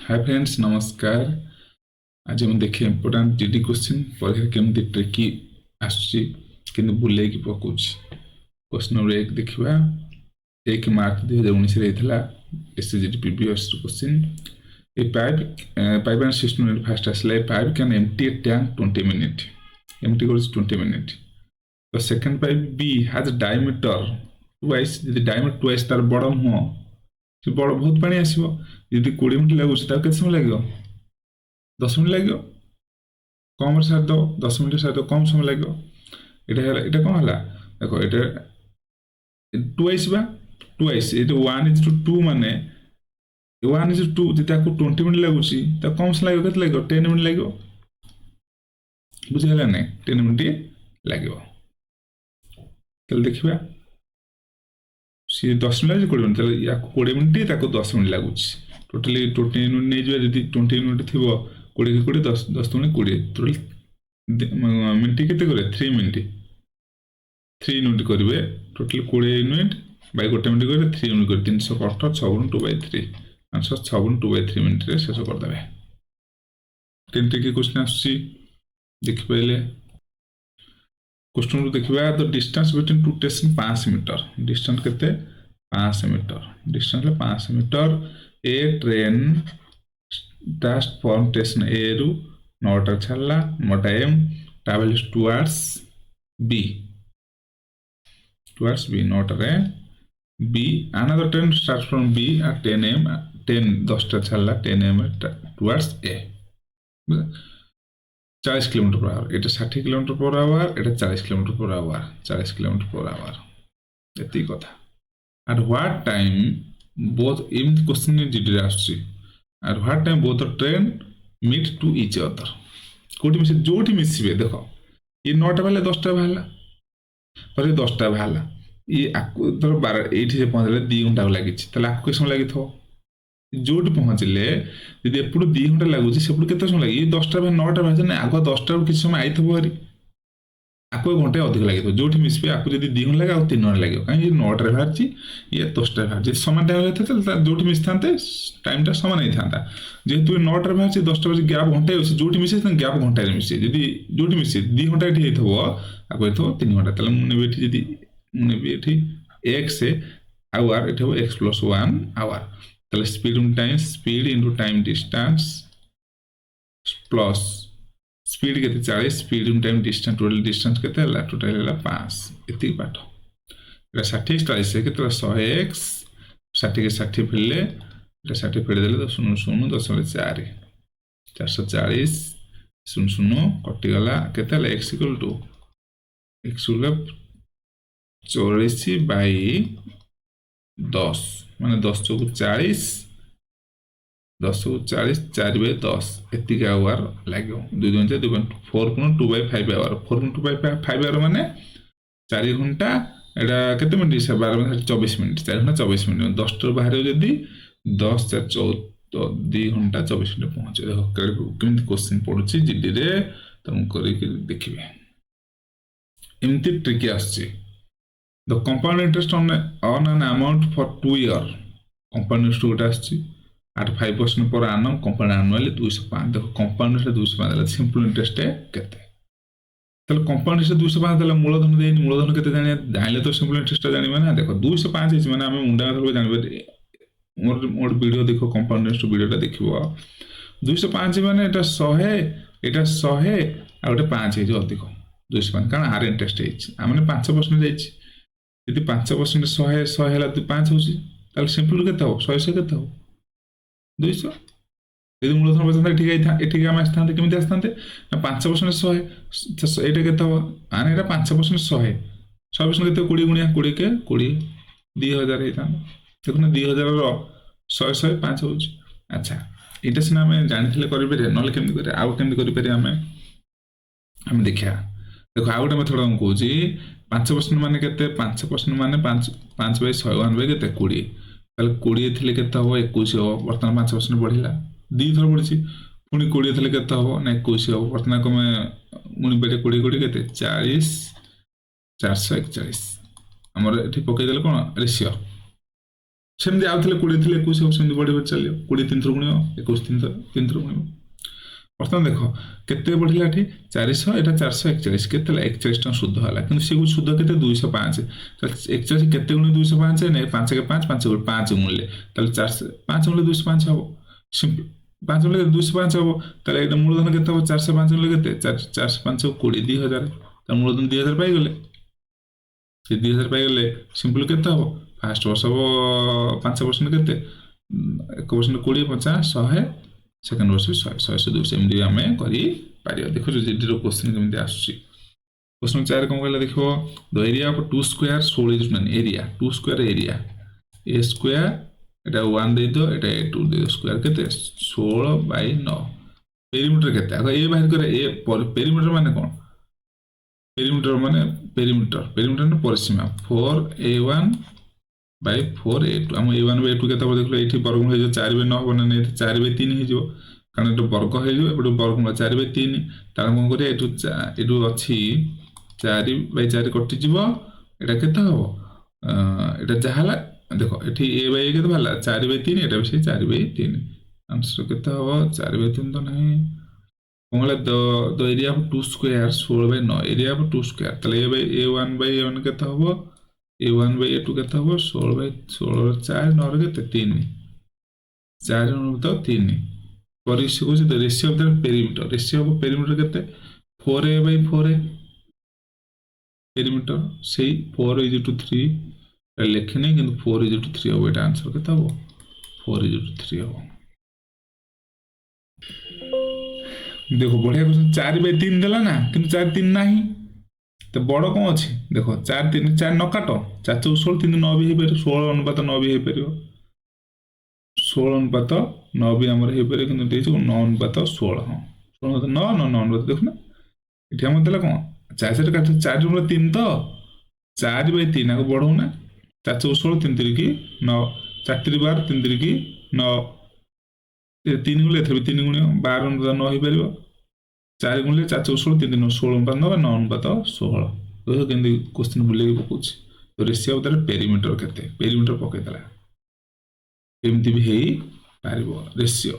Hi friends नमस्कार। आज हम देखिए इंपोर्टेंट जीडी क्वेश्चन परीक्षा केमती ट्रिकी आसुची किंतु बुले की पकोच। क्वेश्चन नंबर 1 देखिबा 1 मार्च 2019 रे थिला SGD PBS question. A pipe and system unit first असले pipe can empty a tank 20 minute empty goes 20 minute. तो second pipe B has diameter twice यदि डायमीटर ट्वाइस तार बड़ मुह से बड़ बहुत पानी आसो यदि 20 मिनट लगुच केते समय लगे 10 मिनट लगे कम सार दो 10 मिनट सार दो कम समय लगे ये कौन है देखो ये ट्वाइस बा ट्वाइस ये 1:2 माने 1:2 जब 20 मिनट लगुच कम समय लगे लगे 10 मिनट लगे बुझेगा ना 10 मिनट लगे देखा सी 10 मिनट 20 मिनट या 20 मिनट 10 मिनट लगुच टोटाली 20 मिनट नहीं जाए जब 20 मिनट थी 20 के 20 10 मिनट 20 टोटाल मिनट के 3 मिनट 3 यूनिट करेंगे टोटाल 20 मिनट बै गोटे मिनट करेंगे 3 यूनिट कर 318 6 2/3 आंसर 6 2/3 मिनट रे शेष करदे। टेंट के क्वेश्चन आसी देखि पहिले क्वेश्चन देखिए the distance between two station 5 metre distance केते 5 metre distance 5 metre a train start from station A रु 9टा छल्ला 9टा एम ट्रैवल्स टुवर्ड्स बी 9टा रे B another train start from B at 10 am 10टा छल्ला 10 am towards A 40 kilometre per hour ये 60 किलोमीटर पर आवर ये 40 kilometre per our 40 kilometre per hour ये कथा at what time both in question GD आसुची at what time both train meet to each other कोठी मिसे जोठी मिसिबे देखो ये 9टा बाहला 10टा बाहला पर 10टा बाहला ये आकु धर 12 एठी से पहुंचले 2 घंटा लागि तले आकु समय लागि थो जोटी पहुंचले यदि एपटू 2 घंटा लगुच सेपटू केते समय लगे 10टा 9टा बाजे ना आगो 10टा किसी समय आई थबो हरी आको घंटे अधिक लगे जोटी मिसपे आको यदि 2 घंटा लगे 3 घंटा लगे कहीं 9टा रे बाहरची ये 10टा बाहरची समान टाइम होते चलता जोटी मिस थांते टाइम टा समान नहीं थांता जेहेतु 9टा रे बाहरची 10टा बजे गैप घंटे होसी जोटी मिसे गैप घंटा रे मिसे यदि जोटी मिसे 2 घंटा एठी हेथबो आको हेथबो 3 घंटा तले मुने बेठी यदि मुने बेठी x से आवर एठबो x + 1 आवर तले speed into time distance plus speed के 40 speed in time distance total distance के टोटल 5 इति पाठ 60 40 के 100x 60 के 60 फिरले 60 फिर देले 0 0 10 440 0 0 कटि गला केते x = x 84 बाई 10 माने 10 चौक 40 10 चौक 40 4/10 एतिक आवर लागो 2 4.2/5 आवर 4.2/5 आवर माने 4 घंटा एडा केते मिनिट से 12 मिनिट 24 मिनिट 4 घंटा 24 मिनिट 10 टर बाहर जदी 10 4 14 2 घंटा 24 मिनिट पहुंचे देखो केमति क्वेश्चन पडुची जीडी रे तुम करी के देखिबे एमति ट्रिकी आछी the compound interest on an amount for 2 year compound interest गोटे आछी at 5% पर annum कंपाउंड एनुअली 205 देखो कंपाउंड इंटरेस्ट 205 देला सिंपल इंटरेस्ट केते तले कंपाउंड इंटरेस्ट 205 देला मूलधन देनी मूलधन केते जानिले तो सिंपल इंटरेस्ट जानिबा ना देखो 205 इज माने हम मुंडा धरबो जानिबे मोर वीडियो देखो कंपाउंड इंटरेस्ट वीडियोटा देखिबो 205 माने एटा 100 आ गोटे 5 हे जो अधिक 205 कारण आर इंटरेस्ट हे हमने 5% जाइछि यदि 5% 100 हैला तो 5 होछि ताले सिंपल केते हो 100 केते हो 200 यदि मूलधन बचता ठीक है ठीक हम आसते केमी आसते 5% 100 एटा केते हो आने एटा 5% 100 100% केते 20 गुणिया 20 के 20 2000 हेता देखो ना 2000 रो 100 5 हो अच्छा एटा सिना हम जानिथिले करि पेरे नले केमि करे आउ केमि करि पेरे हम देखिया देखो आउ गोटे मेथड हम कहूची 5% माने केते 5% माने 5/100 केते 20 ताले 20 थिले केते हो 21 हो वर्तमान 5% बढ़िला 2 थर बढ़िछि पुनी 20 थिले केते हो ना 21 हो वर्तमान कमे मुनी बेटे 20 केते 40 441 हमर एठी पकै देले कोन रेशियो सेमती आउ थे 20 थे 21 सेमती बढ़ी बढ़ी चलो 20 3 थर गुणिब 21 3 थर गुणिब बर्तमान देख केते बढ़िला एठी 400 एटा 441 केते 41 टका शुद्ध होला किंतु से शुद्ध केते 205 41 केते गुणे 205 ने 5 के 5 5 गुणे 5 गुणले ताले 400 5 गुणे 205 हबो सिंपल 5 गुणे 205 हबो ताले एटा मूलधन केते हबो 405 गुणे केते 405 20 2000 ता मूलधन 2000 पाई गले से 2000 पाई गले सिंपल केते हबो फर्स्ट वर्ष हबो 5% केते 1% 20 50 100 सेकेंड वर्ष भी 100 100 200 एमडी आम कर देखो जीडी क्वेश्चन केमती आसुची क्वेश्चन 4 कौन कहला देखो the area of 2 square 16 is area 2 square area A square एटा 1 दे दो एटा 2 दे दो स्क्वायर केते 16/9 पेरीमीटर केते आगे ए बाहर करे ए पेरीमीटर माने कोन पेरीमीटर ने परिसीमा 4a1 by 4a2 हम a1 by a2 केते देखलो एठी वर्गमूल हे जो 4/9 बने नै 4/3 हे जो कारण एटा वर्ग हे जो एपटे वर्गमूल 4/3 तार कोन करे एटू अछि 4/4 कटि जीवो एटा केते हबो एटा जहाला देखो एठी a by a केते भला 4/3 एटा भी 4/3 आंसर केते हबो 4/3 तो नहीं कोंगला the area of 2 square 16/9 area of 2 square तले a1 by a1 केते हबो a1 by a2 केते हबो 16/16 4 9 केते 3 4 तो 3 परिस को the ratio of the perimeter केते 4a by 4a पेरीमीटर से 4 is to 3 लेखने किंतु 4 is to 3 हो एटा आंसर केते हबो 4 is to 3 हो देखो बढ़िया क्वेश्चन 4/3 देला ना किंतु 4/3 नाही तो बड़ कौन अच्छी देखो 4/3 4 न काट 4 4 16 3 9 भी हो 16:9 भी हो 16:9 भी आमर हो पारे कि 9:16 हाँ 16:9 9 देखो ना ये आम देला कौन 4 4 काट 4 3 तो 4/3 आगे बढ़ो ना 4 4 16 3 3 की 9 4 3 12 3 3 की 9 3 गुणे 3 गुणे 12 9 हो पार 4 गुणे 4 4 16 3 16 9 देखो केमती क्वेश्चन बुले पकाउछ तो रेशियो ऑफ द पेरीमीटर केते पेरीमीटर पकै दला एमती भी हेई पारिबो रेशियो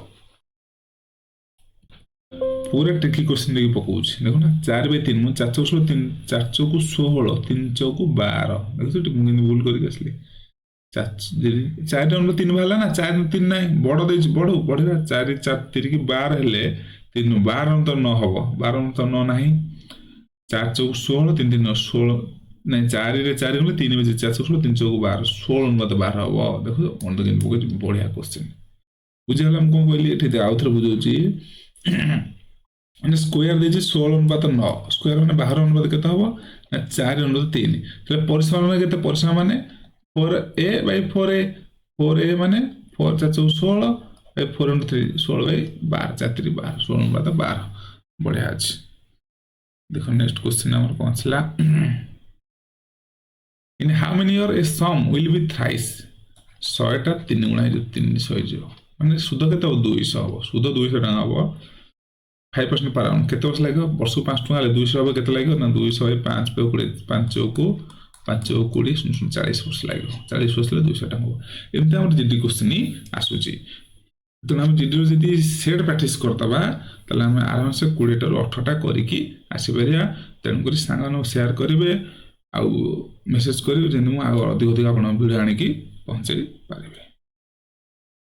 पूरा ट्रिकी क्वेश्चन देखि पकाउछ देखो ना 4/3 मु 4 4 16 3 4 4 16 3 4 12 देखो तो केमती भूल करि आसली 4 3 वाला ना 4 3 नहीं बड़ दे बड़ बढ़िया 4 4 3 की 12 हेले 3 12 तो 9 हबो 12 तो 9 नहीं 4 4 16 3 3 16 नहीं 4 रे 4 गुणे 3 बजे 4 16 3 4 12 16 मत 12 हबो देखो कोन तो केमती पकै बढ़िया क्वेश्चन बुझियाला हम कोन कहली एठी आउथर बुझौची माने स्क्वायर दे 16:9 स्क्वायर माने बाहर अनुपात केते हबो ना 4:3 तले परिसीमा माने केते परिसीमा माने 4a by 4a 4a माने 4 4 16 by 4 16 by 12 4 3 12 16:12 बढ़िया अछि देखो नेक्स्ट क्वेश्चन हमर पहुंचला in how many year a sum will be thrice 100 टा 3 गुणा 300 हो माने सुध केते 200 हो सुध 200 टका हो 5% पर आउन केते वर्ष लागो वर्ष 5 टका ले 200 हो केते लागो ना 200 by 5 पे 5 को 5 20 40 वर्ष लागो 40 वर्ष ले 200 टका हो एमते हमर जीडी क्वेश्चन ही आसुची तो हम जीडी जदी सेट प्रैक्टिस करतबा तले हम आराम से 20 टा 18 टा करिकी आसी परिया तेन करी सांगन शेयर करिवे आउ मेसेज करिवे जे अधिक अधिक आपण वीडियो आनी की पहुंचाई पारिबे।